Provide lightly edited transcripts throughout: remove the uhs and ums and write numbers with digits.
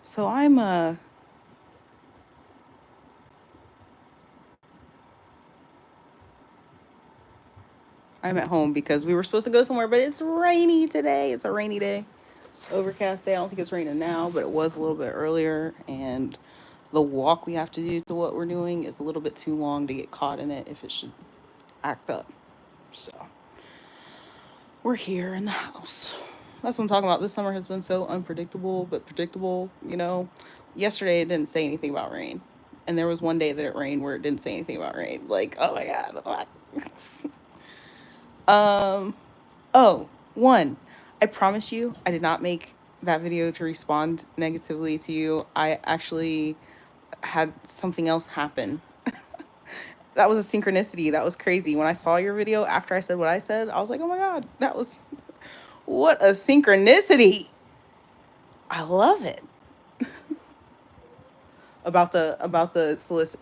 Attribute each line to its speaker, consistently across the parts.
Speaker 1: So I'm at home because we were supposed to go somewhere, but it's rainy today. It's a rainy day. Overcast day. I don't think it's raining now, but it was a little bit earlier, and the walk we have to do to what we're doing is a little bit too long to get caught in it if it should act up. So we're here in the house. That's what I'm talking about. This summer has been so unpredictable, but predictable, you know. Yesterday it didn't say anything about rain. And there was one day that it rained where it didn't say anything about rain. Like, oh my God. Oh, one. I promise you, I did not make that video to respond negatively to you. I actually had something else happen. That was a synchronicity. That was crazy. When I saw your video after I said what I said, I was like, oh my God, that was what a synchronicity. I love it.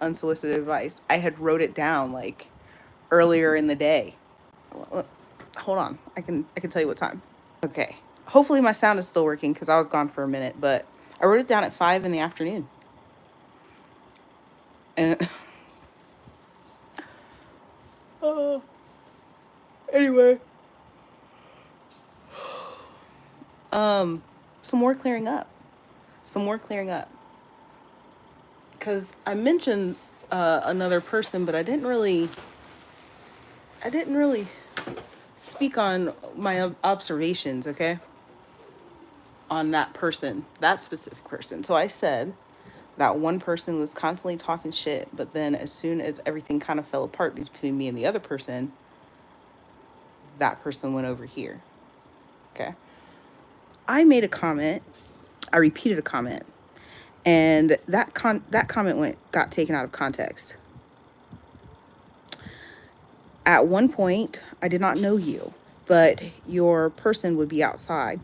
Speaker 1: Unsolicited advice. I had wrote it down like earlier in the day. Hold on. I can tell you what time. Okay. Hopefully my sound is still working because I was gone for a minute, but I wrote it down at 5 in the afternoon. And uh, anyway, some more clearing up. Some more clearing up. Because I mentioned another person, but I didn't really speak on my observations, okay? On that person, that specific person. So I said that one person was constantly talking shit, but then as soon as everything kind of fell apart between me and the other person, that person went over here. Okay. I made a comment. I repeated a comment, and that comment got taken out of context. At one point, I did not know you, but your person would be outside,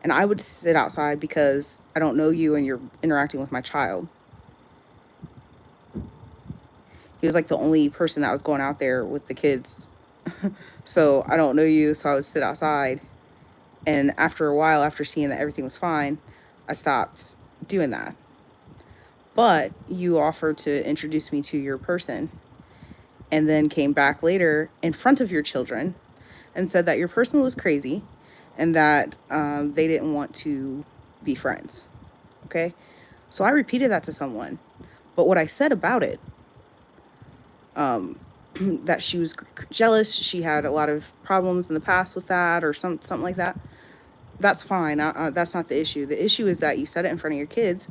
Speaker 1: and I would sit outside because I don't know you and you're interacting with my child. He was like the only person that was going out there with the kids. So I don't know you, so I would sit outside. And after a while, after seeing that everything was fine, I stopped doing that. But you offered to introduce me to your person and then came back later in front of your children and said that your person was crazy and that they didn't want to be friends. Okay? So I repeated that to someone. But what I said about it, that she was jealous, she had a lot of problems in the past with that or something like that, that's fine. That's not the issue. The issue is that you said it in front of your kids.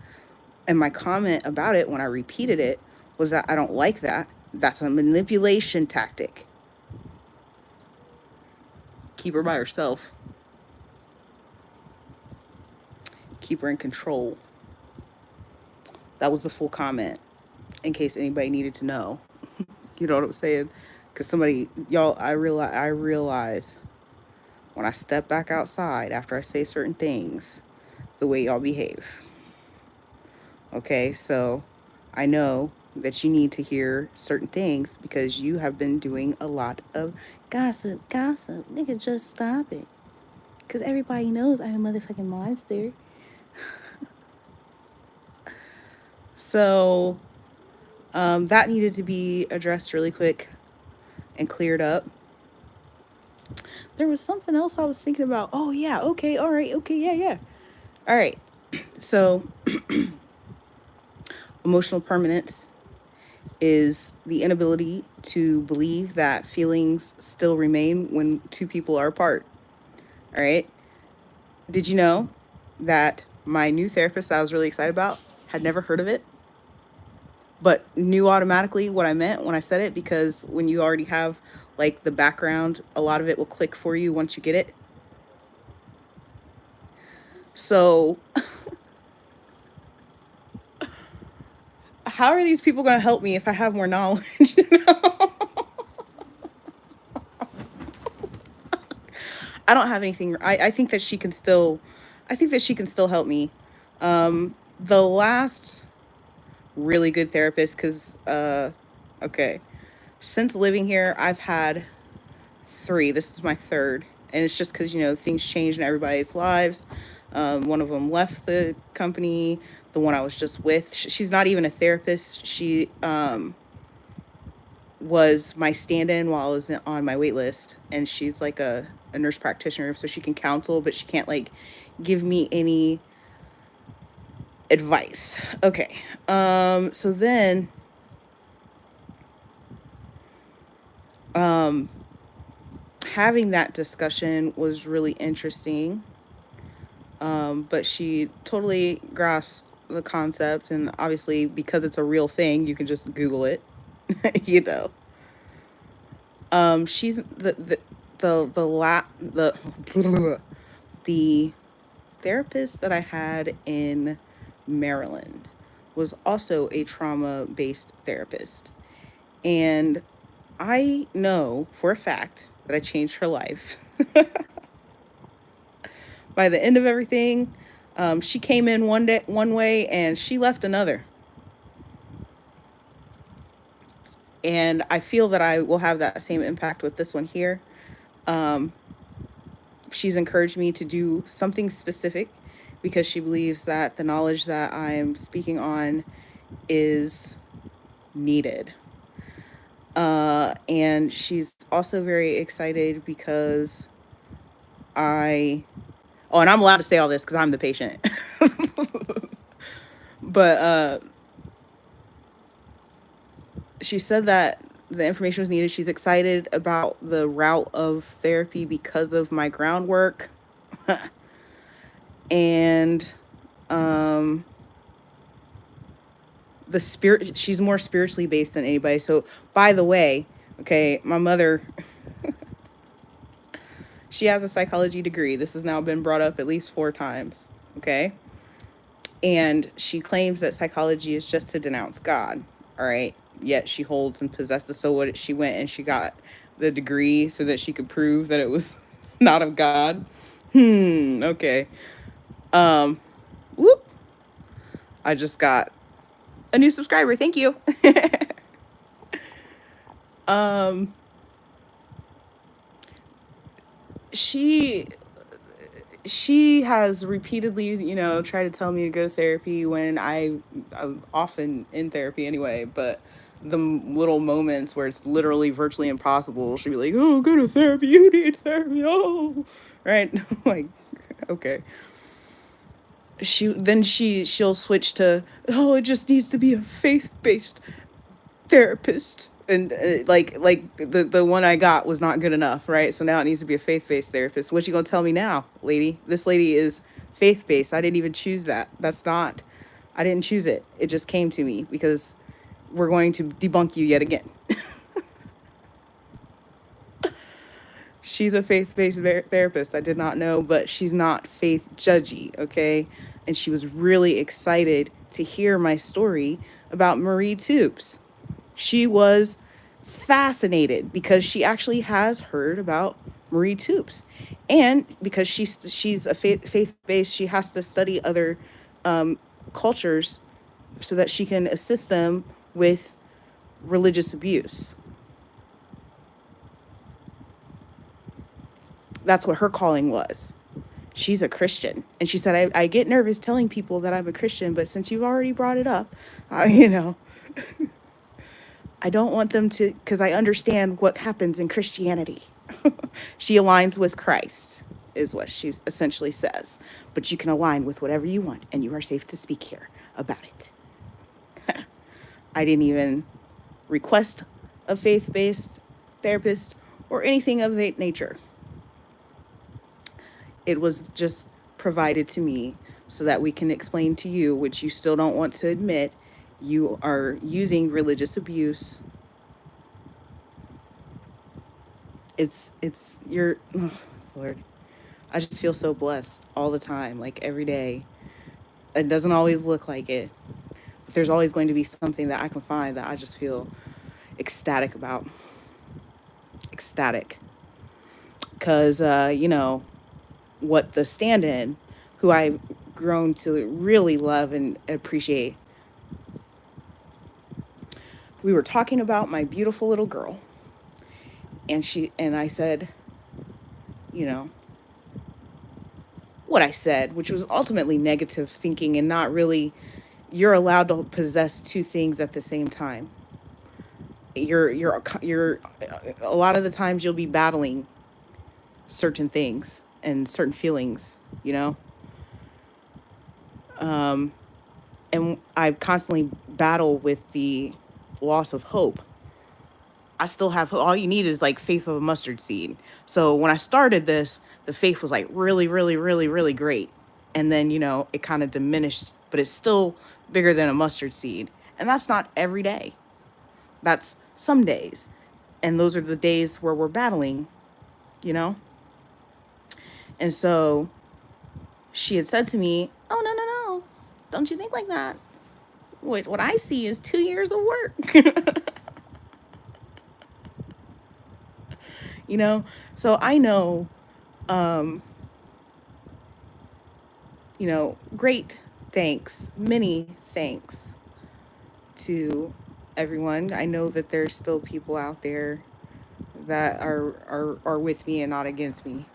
Speaker 1: And my comment about it when I repeated it was that I don't like that. That's a manipulation tactic. Keep her by herself. Keep her in control. That was the full comment, in case anybody needed to know. You know what I'm saying? Because y'all, I realize when I step back outside after I say certain things, the way y'all behave. Okay, so I know that you need to hear certain things because you have been doing a lot of gossip. Nigga, just stop it. Because everybody knows I'm a motherfucking monster. So that needed to be addressed really quick and cleared up. There was something else I was thinking about. Oh, yeah. Okay. All right. Okay. Yeah. All right. So emotional permanence is the inability to believe that feelings still remain when two people are apart. All right. Did you know that my new therapist that I was really excited about had never heard of it, but knew automatically what I meant when I said it? Because when you already have like the background, a lot of it will click for you once you get it. So, how are these people going to help me if I have more knowledge? I don't have anything. I think that she can still, I think that she can still help me. The last really good therapist, because, okay, since living here, I've had three. This is my third. And it's just because, things change in everybody's lives. One of them left the company. The one I was just with, she's not even a therapist. She was my stand-in while I was on my wait list, and she's like a nurse practitioner, so she can counsel, but she can't like give me any advice. Okay. So then um having that discussion was really interesting. But she totally grasped the concept, and obviously because it's a real thing, you can just Google it. you know. She's the therapist that I had in Maryland was also a trauma based therapist. And I know for a fact that I changed her life. By the end of everything, she came in one way, and she left another. And I feel that I will have that same impact with this one here. Um, she's encouraged me to do something specific because she believes that the knowledge that I'm speaking on is needed. And she's also very excited because I, oh, and I'm allowed to say all this because I'm the patient. but she said that the information was needed. She's excited about the route of therapy because of my groundwork. and um the spirit, she's more spiritually based than anybody. So by the way, okay, my mother, she has a psychology degree. This has now been brought up at least 4 times. Okay. And she claims that psychology is just to denounce God. All right. Yet she holds and possesses. So what, she went and she got the degree so that she could prove that it was not of God. Okay. Um Whoop. I just got a new subscriber. Thank you. um she she has repeatedly, tried to tell me to go to therapy when I'm often in therapy anyway, but the little moments where it's literally virtually impossible, she'll be like, "Oh, go to therapy. You need therapy." Oh, right. Like, okay. She'll switch to, "Oh, it just needs to be a faith-based therapist." And like the one I got was not good enough, right? So now it needs to be a faith-based therapist. What you gonna tell me now, lady? This lady is faith-based. I didn't even choose that. I didn't choose it. It just came to me because we're going to debunk you yet again. She's a faith-based therapist. I did not know, but she's not faith judgy, okay? And she was really excited to hear my story about Marie Toops. She was fascinated because she actually has heard about Marie Toops. And because she's a faith-based, she has to study other cultures so that she can assist them with religious abuse. That's what her calling was. She's a Christian. And she said, I get nervous telling people that I'm a Christian, but since you've already brought it up, I don't want them to, because I understand what happens in Christianity. She aligns with Christ, is what she essentially says. But you can align with whatever you want, and you are safe to speak here about it. I didn't even request a faith-based therapist or anything of that nature. It was just provided to me so that we can explain to you, which you still don't want to admit, you are using religious abuse. You're, oh, Lord, I just feel so blessed all the time, like every day. It doesn't always look like it, but there's always going to be something that I can find that I just feel ecstatic about. Ecstatic. Because, what the stand-in, who I've grown to really love and appreciate, we were talking about my beautiful little girl. And I said, what I said, which was ultimately negative thinking and not really, you're allowed to possess two things at the same time. You're a lot of the times you'll be battling certain things and certain feelings, you know? Um, and I constantly battle with the loss of hope. I still have, all you need is like faith of a mustard seed. So when I started this, the faith was like really, really, really, really great. And then, it kind of diminished, but it's still bigger than a mustard seed. And that's not every day. That's some days. And those are the days where we're battling, you know? And so she had said to me, "Oh, no, no, no. Don't you think like that? What I see is 2 years of work." you know? So I know, um, great thanks, many thanks to everyone. I know that there's still people out there that are with me and not against me.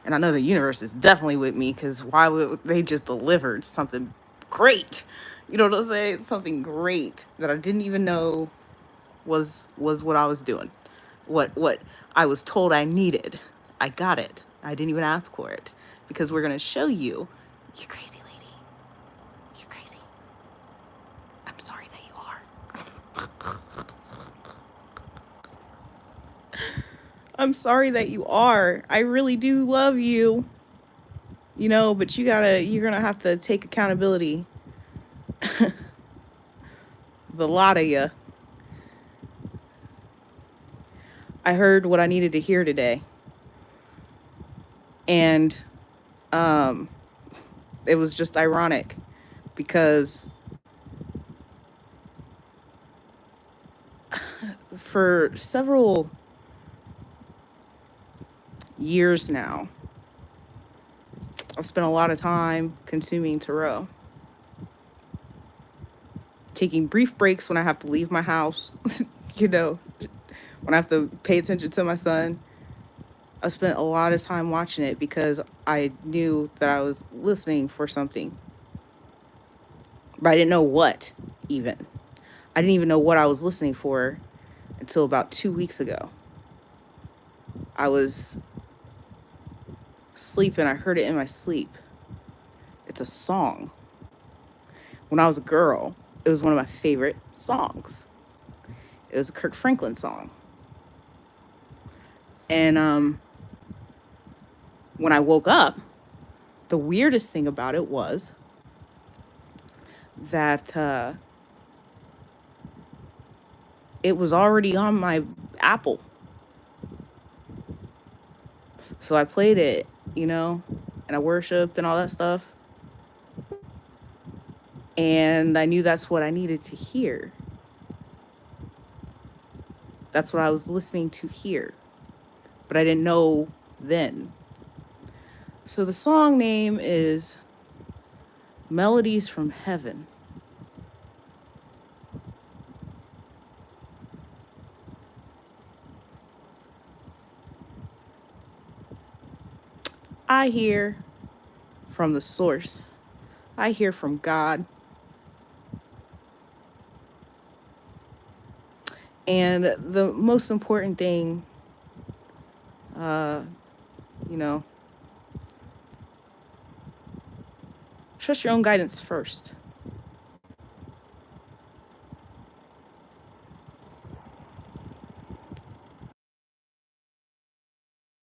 Speaker 1: And I know the universe is definitely with me, because why would they just delivered something great? You know what I'm saying? Something great that I didn't even know was what I was doing. What I was told I needed. I got it. I didn't even ask for it. Because we're gonna show you, you're crazy, lady. You're crazy. I'm sorry that you are. I'm sorry that you are. I really do love you. But you're gonna have to take accountability. The lot of you. I heard what I needed to hear today. And um, it was just ironic because for several years now, I've spent a lot of time consuming tarot, taking brief breaks when I have to leave my house, when I have to pay attention to my son. I spent a lot of time watching it because I knew that I was listening for something. But I didn't know what, even. I didn't even know what I was listening for until about 2 weeks ago. I was sleeping. I heard it in my sleep. It's a song. When I was a girl, it was one of my favorite songs. It was a Kirk Franklin song. And when I woke up, the weirdest thing about it was that it was already on my Apple. So I played it, and I worshiped and all that stuff. And I knew that's what I needed to hear. That's what I was listening to hear. But I didn't know then. So the song name is Melodies from Heaven. I hear from the source. I hear from God. And the most important thing, trust your own guidance first.